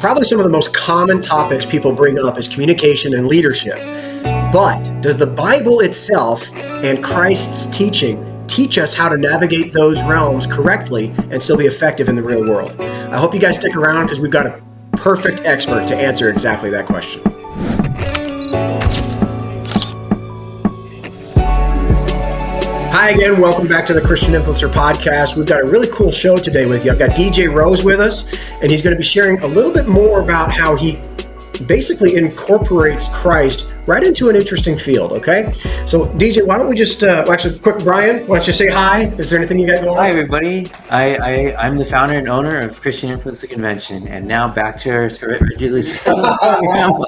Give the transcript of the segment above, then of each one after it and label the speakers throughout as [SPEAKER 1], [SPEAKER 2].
[SPEAKER 1] Probably some of the most common topics people bring up is communication and leadership. But does the Bible itself and Christ's teaching teach us how to navigate those realms correctly and still be effective in the real world? I hope you guys stick around because we've got a perfect expert to answer exactly that question. Hi again, welcome back to the Christian Influencer Podcast. We've got a really cool show today with you. I've got DJ Rose with us, and he's going to be sharing a little bit more about how he basically incorporates Christ right into an interesting field, okay? So, DJ, why don't we just, actually, quick, Brian, why don't you say hi? Is there anything you got going on?
[SPEAKER 2] Hi, everybody. I'm the founder and owner of Christian Influencer Convention, and now back to our regularly scheduled program.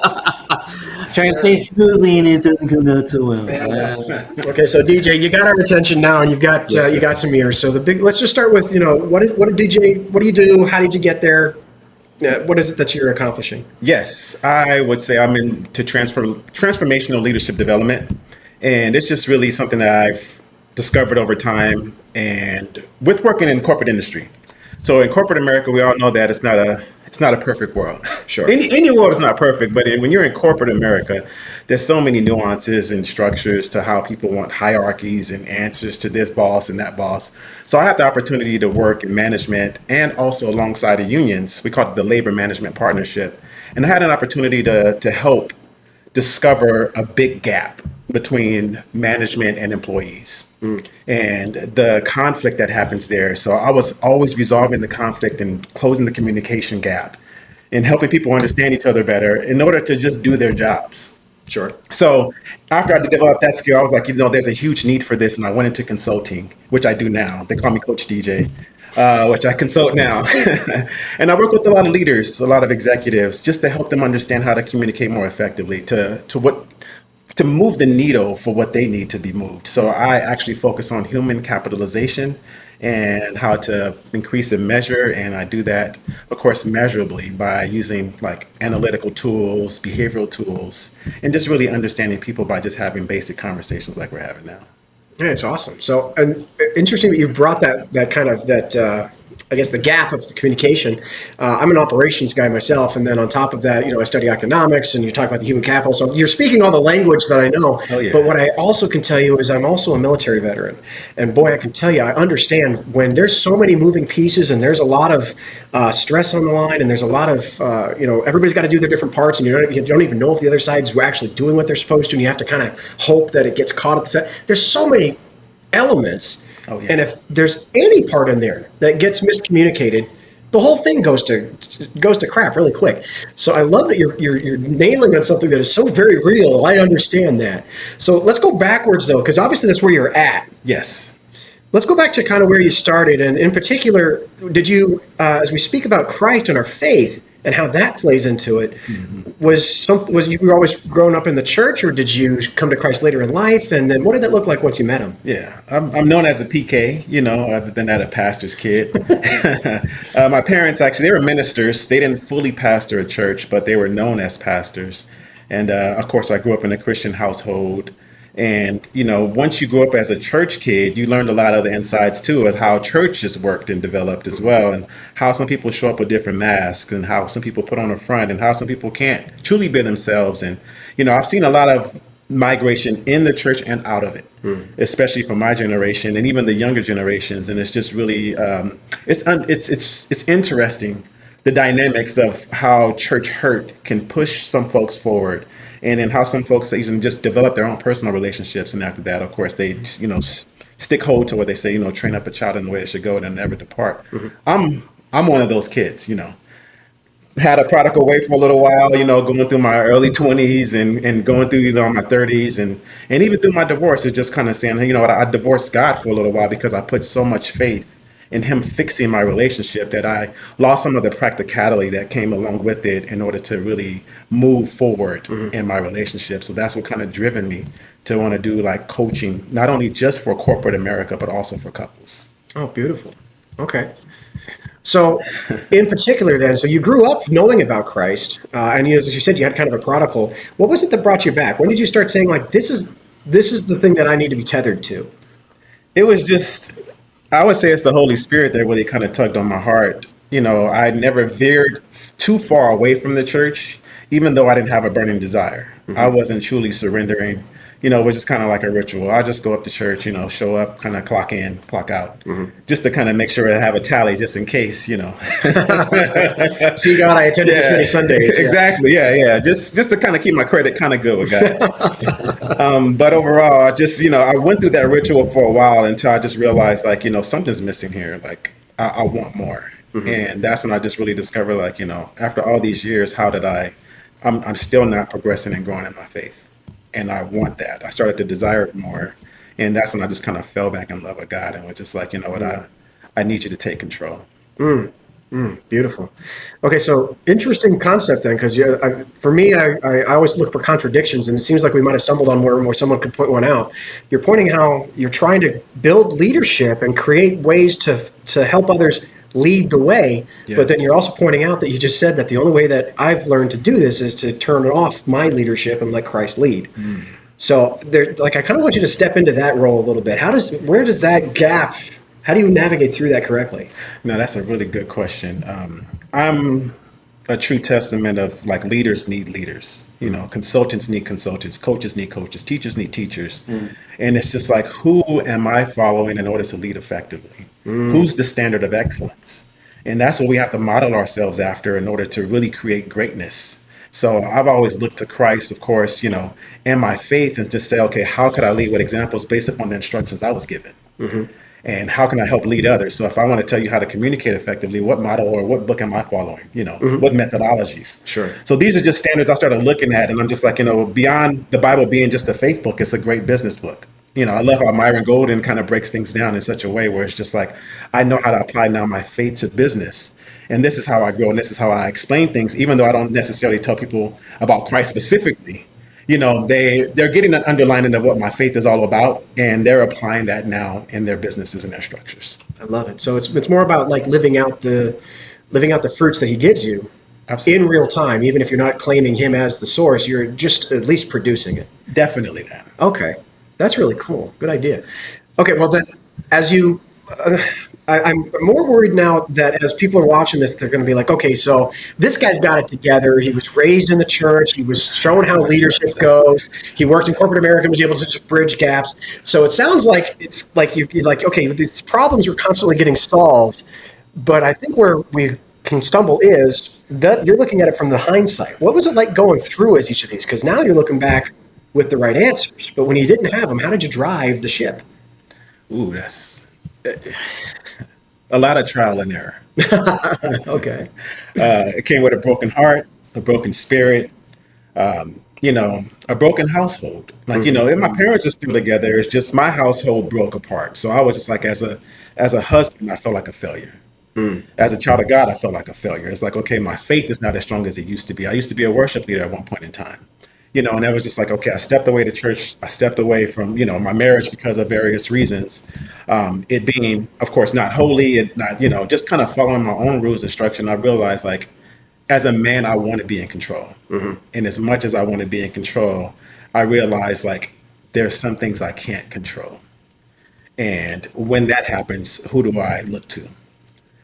[SPEAKER 2] Trying to say smoothly, and it doesn't come out so well.
[SPEAKER 1] Okay, so DJ, you got our attention now, and you've got you got some ears. So let's just start with, what do you do? How did you get there? What is it that you're accomplishing?
[SPEAKER 3] Yes, I would say I'm into transformational leadership development, and it's just really something that I've discovered over time, and with working in corporate industry. So in corporate America, we all know that it's not a perfect world.
[SPEAKER 1] Sure.
[SPEAKER 3] Any world is not perfect, but when you're in corporate America, there's so many nuances and structures to how people want hierarchies and answers to this boss and that boss. So I had the opportunity to work in management and also alongside the unions. We call it the Labor Management Partnership. And I had an opportunity to help discover a big gap between management and employees and the conflict that happens there. So I was always resolving the conflict and closing the communication gap and helping people understand each other better in order to just do their jobs.
[SPEAKER 1] Sure.
[SPEAKER 3] So after I developed that skill, I was like, there's a huge need for this. And I went into consulting, which I do now. They call me Coach DJ, which I consult now. And I work with a lot of leaders, a lot of executives, just to help them understand how to communicate more effectively to move the needle for what they need to be moved. So I actually focus on human capitalization and how to increase and measure. And I do that, of course, measurably by using like analytical tools, behavioral tools, and just really understanding people by just having basic conversations like we're having now.
[SPEAKER 1] Yeah, it's awesome. So, and interesting that you brought that I guess the gap of the communication. I'm an operations guy myself, and then on top of that, I study economics, and you talk about the human capital. So you're speaking all the language that I know.
[SPEAKER 3] Oh, yeah.
[SPEAKER 1] But what I also can tell you is I'm also a military veteran, and boy, I can tell you I understand when there's so many moving pieces, and there's a lot of stress on the line, and there's a lot of everybody's got to do their different parts, and you don't even know if the other side's actually doing what they're supposed to, and you have to kind of hope that it gets caught at the there's so many elements.
[SPEAKER 3] Oh, yeah.
[SPEAKER 1] And if there's any part in there that gets miscommunicated, the whole thing goes to crap really quick. So I love that you're nailing on something that is so very real. I understand that. So let's go backwards though, because obviously that's where you're at.
[SPEAKER 3] Yes.
[SPEAKER 1] Let's go back to kind of where you started, and in particular, did you, as we speak about Christ and our faith and how that plays into it, was you always grown up in the church, or did you come to Christ later in life? And then what did that look like once you met him?
[SPEAKER 3] Yeah, I'm known as a PK, other than that, a pastor's kid. My parents, actually, they were ministers. They didn't fully pastor a church, but they were known as pastors. And of course, I grew up in a Christian household. And, once you grew up as a church kid, you learned a lot of the insides, too, of how churches worked and developed as well, and how some people show up with different masks, and how some people put on a front, and how some people can't truly be themselves. And, I've seen a lot of migration in the church and out of it, especially for my generation and even the younger generations. And it's just really, it's interesting, the dynamics of how church hurt can push some folks forward. And then how some folks even just develop their own personal relationships. And after that, of course, they, stick hold to what they say, train up a child in the way it should go and never depart. I'm one of those kids, had a prodigal way for a little while, going through my early 20s and going through, my 30s and even through my divorce. It's just kind of saying, I divorced God for a little while because I put so much faith in him fixing my relationship that I lost some of the practicality that came along with it in order to really move forward in my relationship. So that's what kind of driven me to want to do like coaching, not only just for corporate America, but also for couples.
[SPEAKER 1] Oh, beautiful. Okay. So in particular then, so you grew up knowing about Christ, and as you said, you had kind of a prodigal. What was it that brought you back? When did you start saying like, this is the thing that I need to be tethered to?
[SPEAKER 3] It was just, I would say it's the Holy Spirit that really kind of tugged on my heart. I never veered too far away from the church, even though I didn't have a burning desire. I wasn't truly surrendering. It was just kind of like a ritual. I just go up to church, show up, kind of clock in, clock out, just to kind of make sure I have a tally just in case.
[SPEAKER 1] See, God, I attended this many Sundays. Yeah.
[SPEAKER 3] Exactly. Yeah. Just to kind of keep my credit kind of good with God. But overall, I went through that ritual for a while until I just realized, like, something's missing here. Like, I want more. And that's when I just really discovered, like, after all these years, I'm still not progressing and growing in my faith. And I want that. I started to desire it more. And that's when I just kind of fell back in love with God and was just like, I need you to take control.
[SPEAKER 1] Beautiful. Okay, so interesting concept then, because for me, I always look for contradictions, and it seems like we might have stumbled on where someone could point one out. You're pointing how you're trying to build leadership and create ways to help others lead the way, but then you're also pointing out that you just said that the only way that I've learned to do this is to turn off my leadership and let Christ lead. So I kind of want you to step into that role a little bit. Where does that gap? How do you navigate through that correctly?
[SPEAKER 3] No, that's a really good question. I'm a true testament of, like, leaders need leaders. Consultants need consultants, coaches need coaches, teachers need teachers. And it's just like, who am I following in order to lead effectively? Who's the standard of excellence? And that's what we have to model ourselves after in order to really create greatness. So I've always looked to Christ, of course, and my faith, and just say, okay, how could I lead with examples based upon the instructions I was given? And how can I help lead others? So if I want to tell you how to communicate effectively, what model or what book am I following? What methodologies?
[SPEAKER 1] Sure.
[SPEAKER 3] So these are just standards I started looking at, and I'm just like, beyond the Bible being just a faith book, it's a great business book. I love how Myron Golden kind of breaks things down in such a way where it's just like, I know how to apply now my faith to business. And this is how I grow, and this is how I explain things, even though I don't necessarily tell people about Christ specifically. They're getting an underlining of what my faith is all about, and they're applying that now in their businesses and their structures.
[SPEAKER 1] I love it. So it's more about, like, living out the fruits that he gives you.
[SPEAKER 3] Absolutely.
[SPEAKER 1] In real time. Even if you're not claiming him as the source, you're just at least producing it.
[SPEAKER 3] Definitely that.
[SPEAKER 1] Okay, that's really cool. Good idea. Okay, well then, as you. I'm more worried now that as people are watching this, they're going to be like, okay, so this guy's got it together. He was raised in the church. He was shown how leadership goes. He worked in corporate America and was able to just bridge gaps. So it sounds like it's like you're like, okay, these problems are constantly getting solved. But I think where we can stumble is that you're looking at it from the hindsight. What was it like going through as each of these? Because now you're looking back with the right answers. But when you didn't have them, how did you drive the ship?
[SPEAKER 3] Ooh, that's a lot of trial and error.
[SPEAKER 1] Okay.
[SPEAKER 3] It came with a broken heart, a broken spirit, a broken household. Like, if my parents are still together, it's just my household broke apart. So I was just like, as a husband, I felt like a failure. As a child of God, I felt like a failure. It's like, okay, my faith is not as strong as it used to be. I used to be a worship leader at one point in time. And that was just like, okay, I stepped away to church. I stepped away from, my marriage because of various reasons. It being, of course, not holy and not, just kind of following my own rules and structure. And I realized, like, as a man, I want to be in control. And as much as I want to be in control, I realized, like, there's some things I can't control. And when that happens, who do I look to?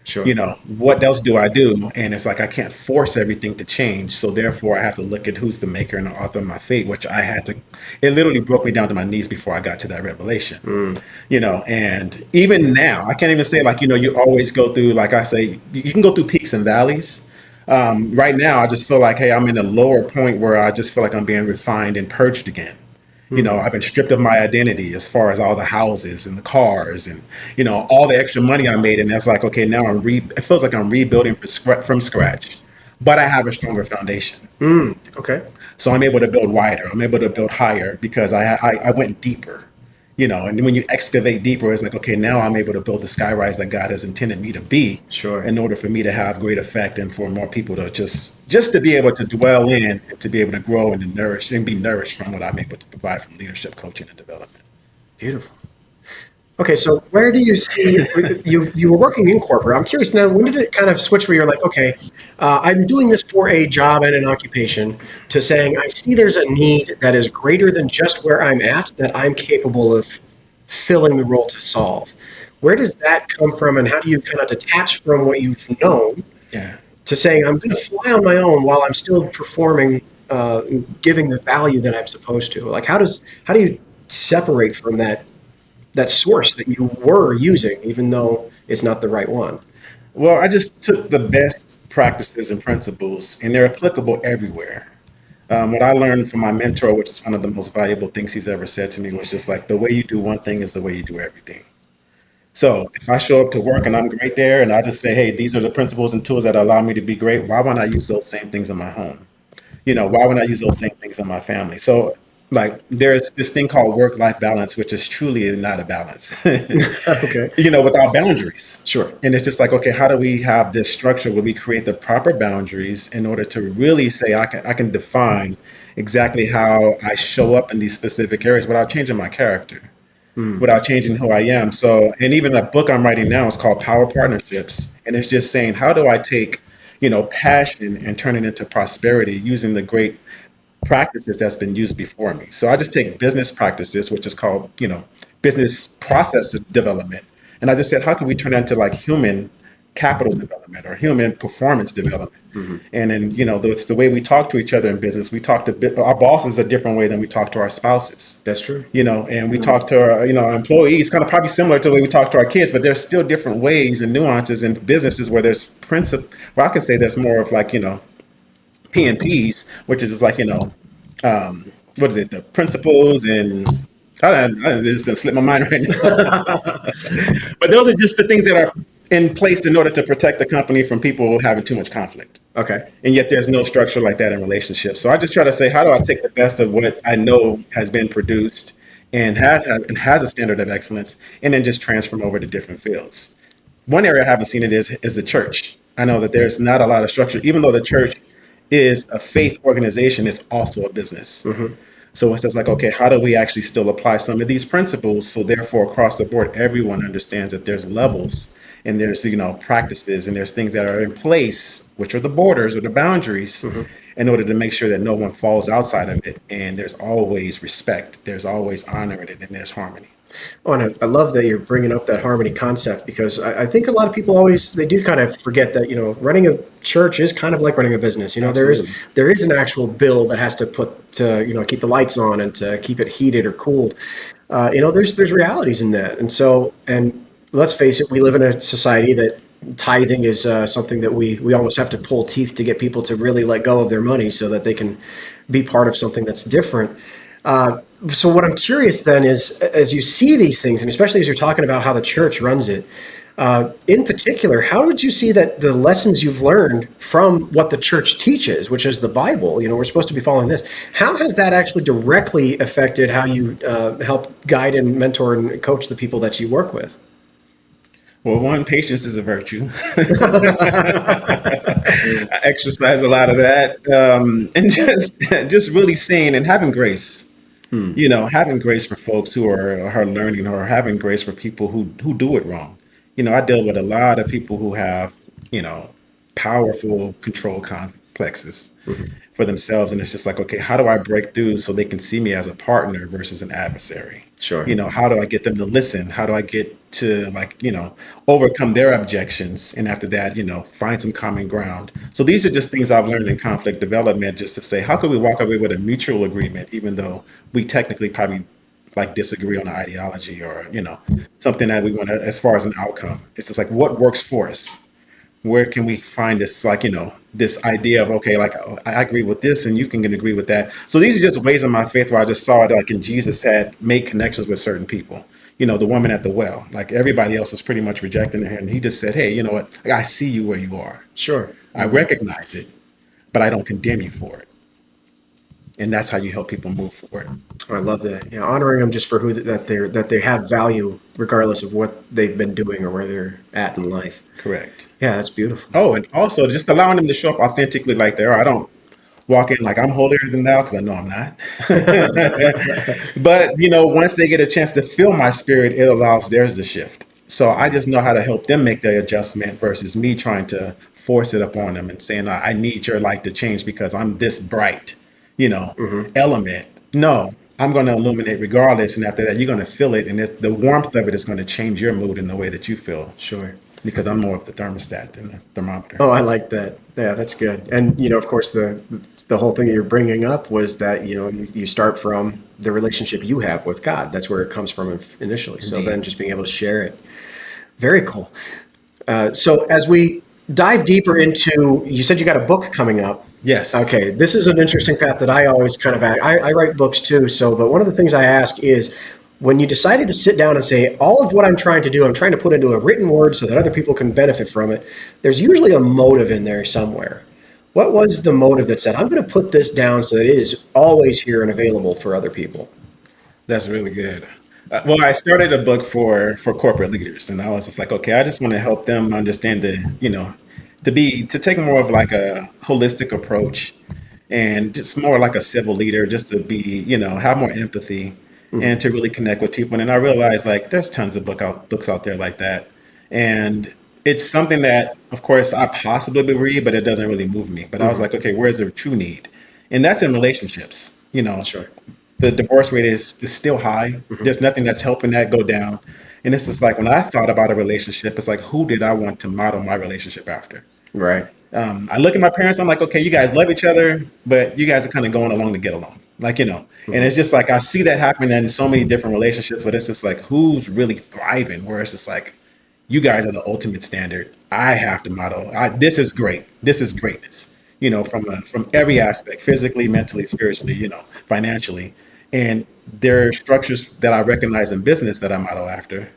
[SPEAKER 1] Sure.
[SPEAKER 3] What else do I do? And it's like, I can't force everything to change. So therefore I have to look at who's the maker and the author of my fate, which it literally broke me down to my knees before I got to that revelation. And even now, I can't even say, like, you always go through, like I say, you can go through peaks and valleys. Right now, I just feel like, hey, I'm in a lower point where I just feel like I'm being refined and purged again. I've been stripped of my identity as far as all the houses and the cars and, all the extra money I made. And that's like, okay, now it feels like I'm rebuilding from scratch, but I have a stronger foundation.
[SPEAKER 1] Okay.
[SPEAKER 3] So I'm able to build wider. I'm able to build higher because I went deeper, and when you excavate deeper, it's like, okay, now I'm able to build the skyrise that God has intended me to be.
[SPEAKER 1] Sure.
[SPEAKER 3] In order for me to have great effect and for more people to just to be able to dwell in and to be able to grow and to nourish and be nourished from what I'm able to provide from leadership, coaching, and development.
[SPEAKER 1] Beautiful. Okay, so where do you see you were working in corporate? I'm curious now, when did it kind of switch where you're like, okay, I'm doing this for a job and an occupation, to saying, I see there's a need that is greater than just where I'm at, that I'm capable of filling the role to solve. Where does that come from, and how do you kind of detach from what you've known
[SPEAKER 3] Yeah.
[SPEAKER 1] to saying I'm going to fly on my own while I'm still performing, giving the value that I'm supposed to? Like, how do you separate from that source that you were using, even though it's not the right one?
[SPEAKER 3] Well, I just took the best practices and principles, and they're applicable everywhere. What I learned from my mentor, which is one of the most valuable things he's ever said to me, was just like the way you do one thing is the way you do everything. So if I show up to work and I'm great there, and I just say, hey, these are the principles and tools that allow me to be great, why wouldn't I use those same things in my home? Why wouldn't I use those same things in my family? So, like, there's this thing called work-life balance, which is truly not a balance,
[SPEAKER 1] Okay.
[SPEAKER 3] without boundaries.
[SPEAKER 1] Sure.
[SPEAKER 3] And it's just like, okay, how do we have this structure where we create the proper boundaries in order to really say I can define exactly how I show up in these specific areas without changing my character, without changing who I am. So, and even the book I'm writing now is called Power Partnerships. And it's just saying, how do I take, passion and turn it into prosperity using the great practices that's been used before me. So I just take business practices, which is called, business process development. And I just said, how can we turn that into like human capital development or human performance development? And then, it's the way we talk to each other in business. We talk to our bosses a different way than we talk to our spouses.
[SPEAKER 1] That's true.
[SPEAKER 3] And we talk to our employees kind of probably similar to the way we talk to our kids, but there's still different ways and nuances in businesses where there's well, I can say there's more of like, P&Ps, which is just like, what is it? The principles and this doesn't slip my mind right now. But those are just the things that are in place in order to protect the company from people having too much conflict.
[SPEAKER 1] Okay.
[SPEAKER 3] And yet there's no structure like that in relationships. So I just try to say, how do I take the best of what I know has been produced and has a standard of excellence, and then just transform over to different fields? One area I haven't seen it is the church. I know that there's not a lot of structure, even though the church is a faith organization, it's also a business. So it's just like, okay, how do we actually still apply some of these principles? So therefore, across the board, everyone understands that there's levels and there's, practices and there's things that are in place, which are the borders or the boundaries, in order to make sure that no one falls outside of it. And there's always respect, there's always honor in it, and there's harmony.
[SPEAKER 1] Oh, and I love that you're bringing up that harmony concept, because I think a lot of people they do kind of forget that, running a church is kind of like running a business.
[SPEAKER 3] Absolutely.
[SPEAKER 1] There is an actual bill that has to put to, keep the lights on and to keep it heated or cooled. There's realities in that. And let's face it, we live in a society that tithing is something that we almost have to pull teeth to get people to really let go of their money so that they can be part of something that's different. So what I'm curious then is, as you see these things, and especially as you're talking about how the church runs it, in particular, how would you see that the lessons you've learned from what the church teaches, which is the Bible, we're supposed to be following this, how has that actually directly affected how you help guide and mentor and coach the people that you work with?
[SPEAKER 3] Well, one, patience is a virtue. I exercise a lot of that, and just really saying and having grace. Having grace for folks who are learning, or having grace for people who do it wrong. I deal with a lot of people who have, powerful control complexes for themselves. And it's just like, okay, how do I break through so they can see me as a partner versus an adversary?
[SPEAKER 1] Sure.
[SPEAKER 3] How do I get them to listen? How do I get to overcome their objections? And after that, find some common ground. So these are just things I've learned in conflict development, just to say, how can we walk away with a mutual agreement, even though we technically probably disagree on an ideology or, something that we want to, as far as an outcome. It's just like, what works for us? Where can we find this, this idea of, okay, I agree with this and you can agree with that. So these are just ways in my faith where I just saw it, in Jesus had made connections with certain people. The woman at the well, everybody else was pretty much rejecting her. And he just said, hey, you know what? I see you where you are.
[SPEAKER 1] Sure.
[SPEAKER 3] I recognize it, but I don't condemn you for it. And that's how you help people move forward.
[SPEAKER 1] I love that. Honoring them just for that they have value, regardless of what they've been doing or where they're at in life.
[SPEAKER 3] Correct.
[SPEAKER 1] Yeah, that's beautiful.
[SPEAKER 3] Oh, and also just allowing them to show up authentically like they are. I don't walk in like I'm holier than thou, because I know I'm not. But, once they get a chance to feel my spirit, it allows theirs to shift. So I just know how to help them make the adjustment versus me trying to force it upon them and saying, I need your light to change because I'm this bright, element. No, I'm going to illuminate regardless. And after that, you're going to feel it. And the warmth of it is going to change your mood in the way that you feel.
[SPEAKER 1] Sure.
[SPEAKER 3] Because I'm more of the thermostat than the thermometer.
[SPEAKER 1] Oh, I like that. Yeah, that's good. And, of course, the whole thing that you're bringing up was that, you start from the relationship you have with God. That's where it comes from initially. So then just being able to share it. Very cool. So as we dive deeper into, you said you got a book coming up.
[SPEAKER 3] Yes.
[SPEAKER 1] Okay. This is an interesting path that I always kind of, I write books too. But one of the things I ask is, when you decided to sit down and say, all of what I'm trying to do, I'm trying to put into a written word so that other people can benefit from it, there's usually a motive in there somewhere. What was the motive that said, I'm going to put this down so that it is always here and available for other people?
[SPEAKER 3] That's really good. Well, I started a book for corporate leaders, and I was just like, okay, I just want to help them understand to take more of like a holistic approach and just more like a civil leader, just to be, have more empathy. And to really connect with people. And then I realized like there's tons of books out there like that. And it's something that, of course, I possibly would read, but it doesn't really move me. But I was like, okay, where's the true need? And that's in relationships.
[SPEAKER 1] Sure.
[SPEAKER 3] The divorce rate is still high. There's nothing that's helping that go down. And it's just like when I thought about a relationship, it's like, who did I want to model my relationship after?
[SPEAKER 1] Right.
[SPEAKER 3] I look at my parents, I'm like, okay, you guys love each other, but you guys are kind of going along to get along. And it's just like, I see that happening in so many different relationships, but it's just like, who's really thriving? Where it's just like, you guys are the ultimate standard. I have to model. This is great. This is greatness, from every aspect, physically, mentally, spiritually, financially. And there are structures that I recognize in business that I model after,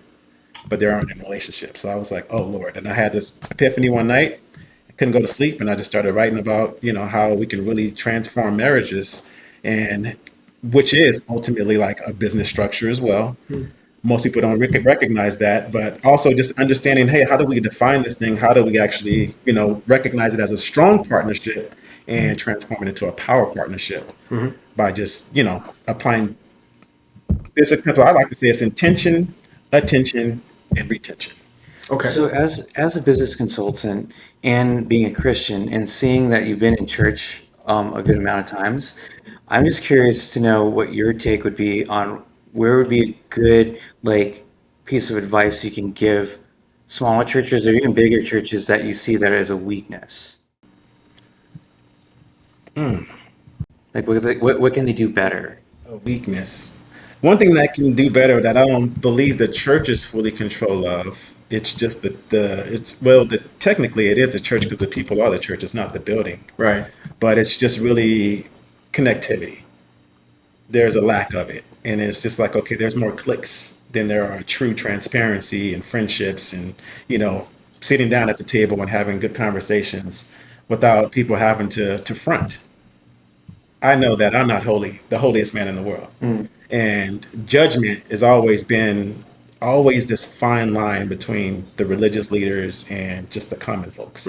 [SPEAKER 3] but there aren't in relationships. So I was like, oh Lord. And I had this epiphany one night. I couldn't go to sleep. And I just started writing about, how we can really transform marriages, and which is ultimately like a business structure as well. Most people don't recognize that, but also just understanding, hey, how do we define this thing? How do we actually, recognize it as a strong partnership and transform it into a power partnership by just, applying this. I like to say it's intention, attention, and retention.
[SPEAKER 1] Okay.
[SPEAKER 2] So as a business consultant and being a Christian and seeing that you've been in church a good amount of times, I'm just curious to know what your take would be on where would be a good piece of advice you can give smaller churches or even bigger churches that you see that as a weakness. Like what can they do better?
[SPEAKER 3] A weakness. One thing that can do better that I don't believe the church is fully control of. It's just technically it is the church because the people are the church. It's not the building.
[SPEAKER 1] Right.
[SPEAKER 3] But it's just really connectivity. There's a lack of it. And it's just like, okay, there's more clicks than there are true transparency and friendships and, sitting down at the table and having good conversations without people having to front. I know that I'm not the holiest man in the world. And judgment has always been this fine line between the religious leaders and just the common folks.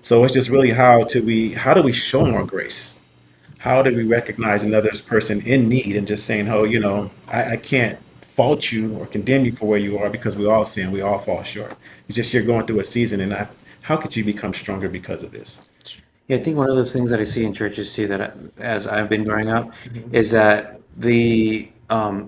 [SPEAKER 3] So it's just really how do we show more grace? How do we recognize another person in need and just saying, oh, I can't fault you or condemn you for where you are because we all sin, we all fall short. It's just you're going through a season, and how could you become stronger because of this?
[SPEAKER 2] Yeah, I think one of those things that I see in churches too, that as I've been growing up, is that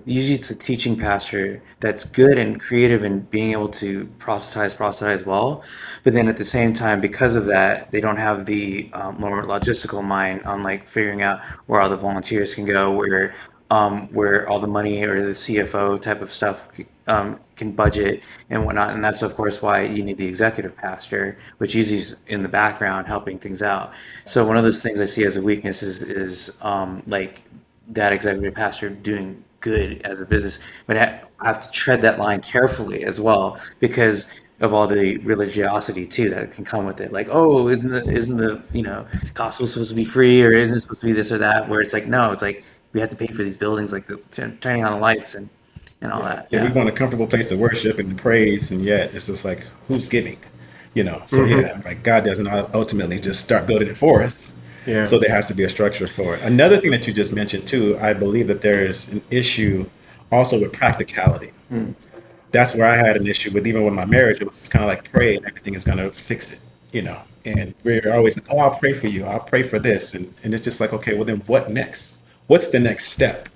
[SPEAKER 2] usually it's a teaching pastor that's good and creative and being able to proselytize well, but then at the same time, because of that, they don't have the more logistical mind on figuring out where all the volunteers can go, where all the money or the CFO type of stuff can budget and whatnot. And that's of course why you need the executive pastor, which usually is in the background helping things out. So one of those things I see as a weakness is that executive pastor doing good as a business, but I have to tread that line carefully as well because of all the religiosity too that can come with it. Like, oh, isn't the gospel supposed to be free, or isn't it supposed to be this or that? Where it's like, no, it's like we have to pay for these buildings, like turning on the lights and all that.
[SPEAKER 3] Yeah, we want a comfortable place to worship and praise, and yet it's just like, who's giving? So God doesn't ultimately just start building it for us.
[SPEAKER 1] Yeah.
[SPEAKER 3] So there has to be a structure for it. Another thing that you just mentioned too, I believe that there is an issue also with practicality. That's where I had an issue with, even with my marriage. It was just kind of like pray and everything is going to fix it, and we're always like, oh, I'll pray for you. I'll pray for this. And it's just like, okay, well then what next? What's the next step?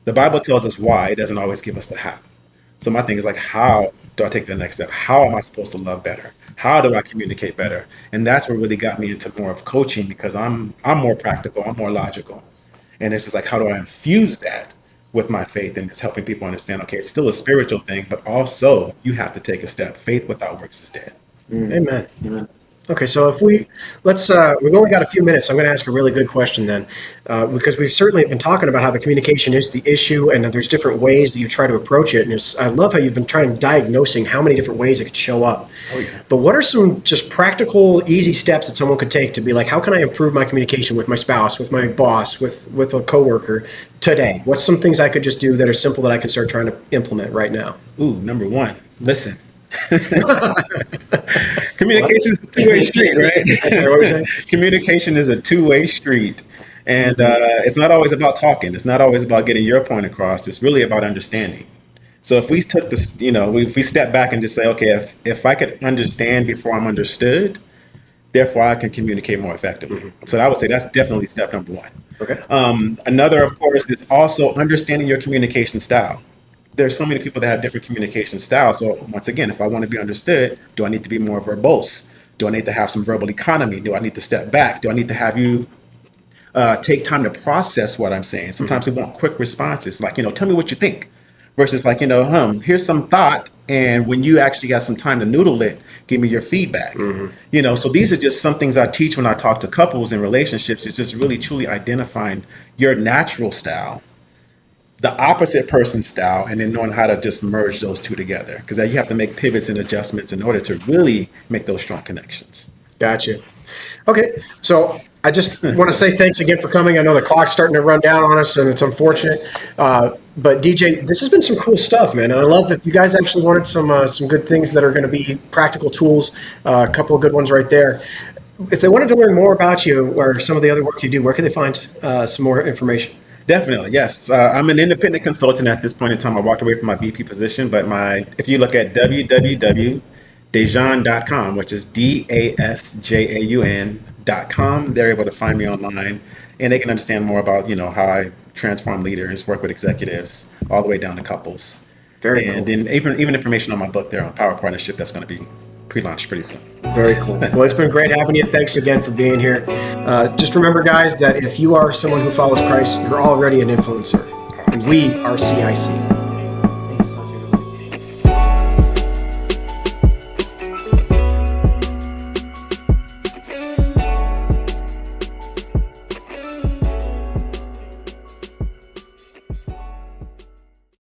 [SPEAKER 3] The Bible tells us why, it doesn't always give us the how. So my thing is like, how do I take the next step? How am I supposed to love better? How do I communicate better? And that's what really got me into more of coaching, because I'm more practical, I'm more logical. And it's just like, how do I infuse that with my faith? And it's helping people understand, okay, it's still a spiritual thing, but also you have to take a step. Faith without works is dead.
[SPEAKER 1] Amen.
[SPEAKER 2] Amen.
[SPEAKER 1] Okay, so if we've only got a few minutes. So I'm going to ask a really good question then, because we've certainly been talking about how the communication is the issue, and that there's different ways that you try to approach it. And I love how you've been trying diagnosing how many different ways it could show up.
[SPEAKER 3] Oh, yeah.
[SPEAKER 1] But what are some just practical, easy steps that someone could take to be like, how can I improve my communication with my spouse, with my boss, with a coworker today? What's some things I could just do that are simple that I can start trying to implement right now?
[SPEAKER 3] Ooh, number one, listen. Communication is a two-way street, right?
[SPEAKER 1] Sorry, what were you saying?
[SPEAKER 3] Communication is a two-way street. And it's not always about talking. It's not always about getting your point across. It's really about understanding. So if we took this, if we step back and just say, okay, if I could understand before I'm understood, therefore I can communicate more effectively. So I would say that's definitely step number one.
[SPEAKER 1] Okay.
[SPEAKER 3] Another, of course, is also understanding your communication style. There's so many people that have different communication styles. So once again, if I want to be understood, do I need to be more verbose? Do I need to have some verbal economy? Do I need to step back? Do I need to have you take time to process what I'm saying? Sometimes they want quick responses, like, tell me what you think, versus like, here's some thought. And when you actually got some time to noodle it, give me your feedback. So these are just some things I teach when I talk to couples in relationships. It's just really truly identifying your natural style, the opposite person's style, and then knowing how to just merge those two together, because you have to make pivots and adjustments in order to really make those strong connections.
[SPEAKER 1] Gotcha. Okay, so I just want to say thanks again for coming. I know the clock's starting to run down on us, and it's unfortunate. But DJ, this has been some cool stuff, man. And I love that you guys actually wanted some good things that are going to be practical tools. A couple of good ones right there. If they wanted to learn more about you or some of the other work you do, where can they find some more information?
[SPEAKER 3] Definitely, yes. I'm an independent consultant at this point in time. I walked away from my VP position, but if you look at www.dasjaun.com, which is DASJAUN.com, they're able to find me online, and they can understand more about, how I transform leaders, work with executives, all the way down to couples.
[SPEAKER 1] Very
[SPEAKER 3] and
[SPEAKER 1] cool.
[SPEAKER 3] then even information on my book there on Power Partnership that's going to be pre-launched pretty soon.
[SPEAKER 1] Very cool. Well, it's been great having you. Thanks again for being here. Just remember, guys, that if you are someone who follows Christ, you're already an influencer. And we are CIC.